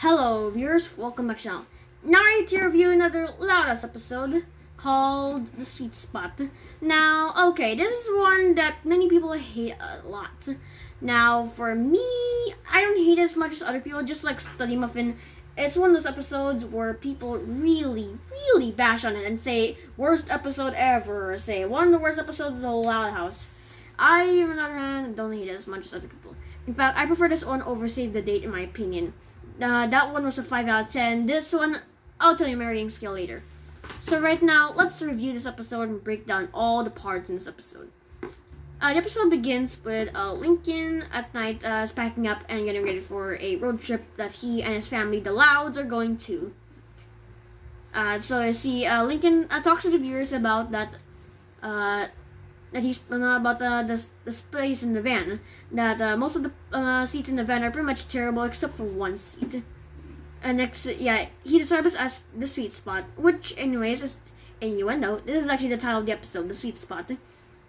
Hello viewers, welcome back to the channel. Now I to review another Loudhouse episode called The Sweet Spot. Now, okay, this is one that many people hate a lot. Now, for me, I don't hate it as much as other people, just like Study Muffin. It's one of those episodes where people really bash on it and say, worst episode ever, or say, one of the worst episodes of the whole Loudhouse. I, on the other hand, don't hate it as much as other people. In fact, I prefer this one over Save the Date in my opinion. That one was a 5 out of 10. This one, I'll tell you my rating scale later. So right now, let's review this episode and break down all the parts in this episode. The episode begins with Lincoln at night is packing up and getting ready for a road trip that he and his family, the Louds, are going to. So I see Lincoln talks to the viewers about that he's about the space in the van. That most of the seats in the van are pretty much terrible except for one seat. And next, yeah, he describes it as the sweet spot, which, anyways, is innuendo. This is actually the title of the episode, the sweet spot.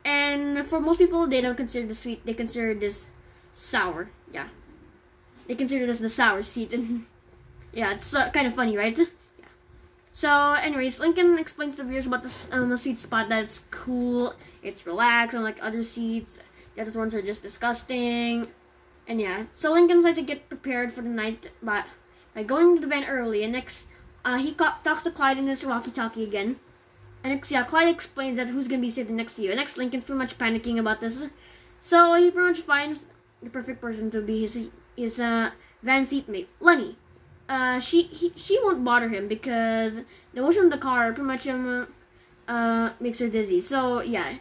And for most people, they don't consider this sweet. They consider this sour. Yeah, they consider this the sour seat. Yeah, it's kind of funny, right? So, anyways, Lincoln explains to the viewers about this sweet spot, that it's cool, it's relaxed, unlike other seats. The other ones are just disgusting. And yeah, so Lincoln's like to get prepared for the night by going to the van early. And next, he talks to Clyde in his walkie-talkie again. And next, yeah, Clyde explains that who's gonna be sitting next to you. And next, Lincoln's pretty much panicking about this. So he pretty much finds the perfect person to be his van seatmate, Lenny. She won't bother him because the motion of the car pretty much makes her dizzy. So yeah,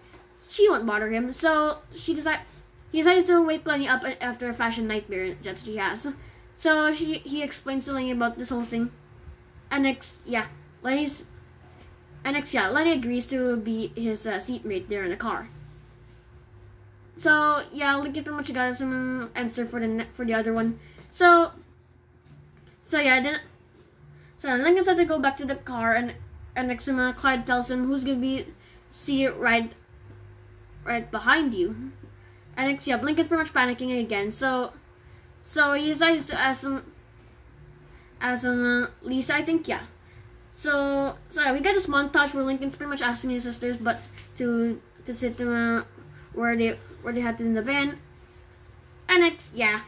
she won't bother him. So he decides to wake Lenny up after a fashion nightmare that she has. So he explains to Lenny about this whole thing. And next, yeah, Lenny agrees to be his seatmate there in the car. So yeah, Lincoln pretty much got some answer for the other one. So yeah, then Lincoln had to go back to the car, and next time Clyde tells him who's gonna be seated right behind you. And next, yeah, Lincoln's pretty much panicking again. So he decides to ask Lisa, I think, yeah. So yeah, we get this montage where Lincoln's pretty much asking his sisters, but to sit where they had to in the van. And next, yeah.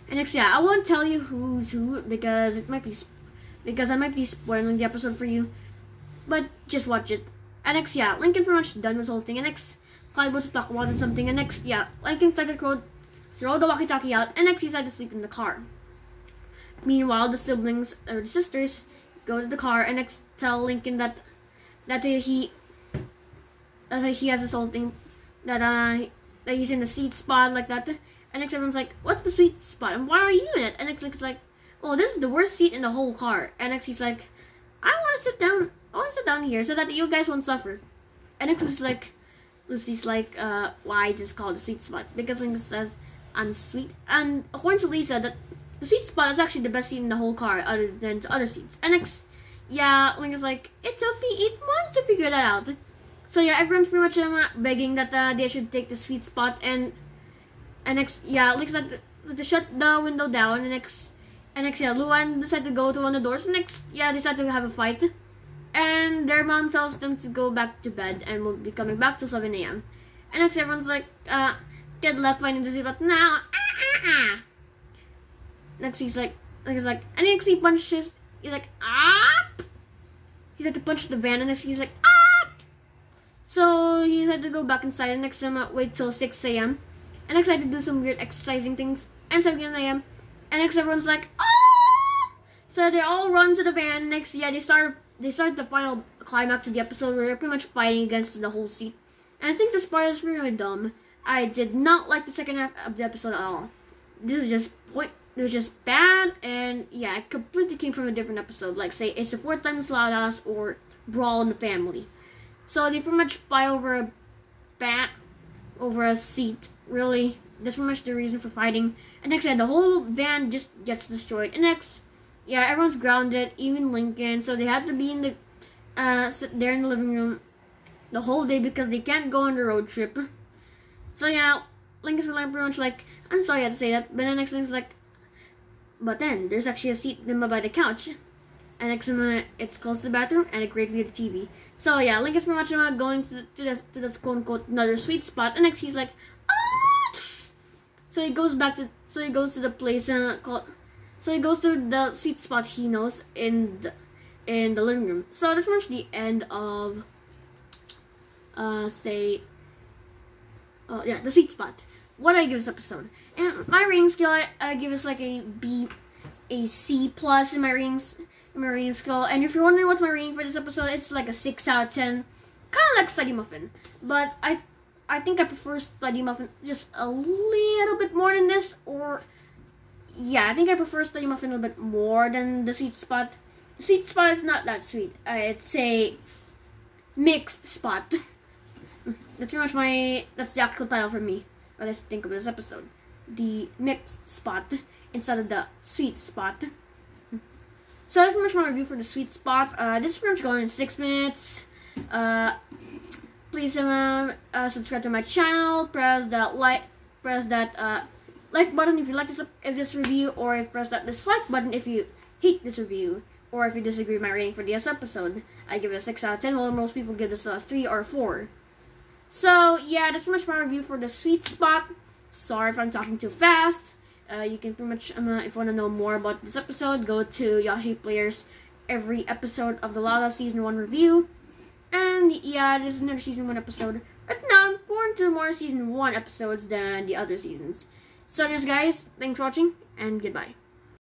And next, yeah, I won't tell you who's who because I might be spoiling the episode for you. But just watch it. And next, yeah, Lincoln pretty much done with this whole thing. And next, Clyde wants to talk about something. And next, yeah, Lincoln started to throw the walkie-talkie out. And next, he decided to sleep in the car. Meanwhile, the siblings or the sisters go to the car and next tell Lincoln that he has this whole thing that he's in the sweet spot like that. And next everyone's like, what's the sweet spot? And why are you in it? And next Lincoln's like, oh, this is the worst seat in the whole car. And next he's like, I want to sit down here so that you guys won't suffer. And next Lucy's like, why is this called the sweet spot? Because Lincoln says, I'm sweet. And according to Lisa, that the sweet spot is actually the best seat in the whole car other than to other seats. And next, yeah, Lincoln's like, it took me 8 months to figure that out. So yeah, everyone's pretty much begging that they should take the sweet spot. And next, yeah, Lincoln had to shut the window down. And next, yeah, Luan decided to go to one of the doors. And next, yeah, they decided to have a fight. And their mom tells them to go back to bed and will be coming back till 7 a.m. And next, everyone's like, good luck finding the sweet spot now. Next, he's like, and next he punches. He's like, ah! He's had to punch the van, and next he's like, ah! So he had to go back inside, and next time wait till 6 a.m. And next I had to do some weird exercising things, and 7 a.m. And next everyone's like, ah! So they all run to the van. Next, yeah, they start the final climax of the episode where they're pretty much fighting against the whole seat. And I think this part is really dumb. I did not like the second half of the episode at all. This is just bad, and yeah, it completely came from a different episode. Like, say, It's the Fourth Time in Loudhouse or Brawl in the Family. So they pretty much fight over a seat. Really, that's pretty much the reason for fighting. And next, yeah, the whole van just gets destroyed. And next, yeah, everyone's grounded, even Lincoln. So they had to be in sit there in the living room the whole day because they can't go on the road trip. So yeah, Lincoln's pretty much like, I'm sorry I had to say that, but then next thing's like, But then there's actually a seat by the couch, and it's close to the bathroom and a great view of the TV. So yeah, Link is pretty much going to this quote unquote another sweet spot, and next he's like, ah! So he goes to the place called. So he goes to the sweet spot he knows in the living room. So that's pretty much the end of the sweet spot. What do I give this episode? And my rating scale, I give this like a C plus in my rating scale. And if you're wondering what's my rating for this episode, it's like a 6 out of 10, kind of like Study Muffin. But I think I prefer Study Muffin just a little bit more than this, or yeah, I think I prefer Study Muffin a little bit more than the sweet spot. The sweet spot is not that sweet. It's a mixed spot. That's pretty much that's the actual title for me. What I think of this episode. The mixed spot instead of the sweet spot. So that's pretty much my review for the sweet spot. This is pretty much going in 6 minutes. Please subscribe to my channel. Press that like button if you like this review, or press that dislike button if you hate this review, or if you disagree with my rating for this episode. I give it a 6 out of 10, while most people give this a 3 or 4. So yeah, that's pretty much my review for the sweet spot. Sorry if I'm talking too fast. You can pretty much, if you want to know more about this episode, go to Yoshi Player's every episode of the Lala Season 1 review. And yeah, this is another Season 1 episode. Right now, I'm going to more Season 1 episodes than the other seasons. So anyways guys, thanks for watching, and goodbye.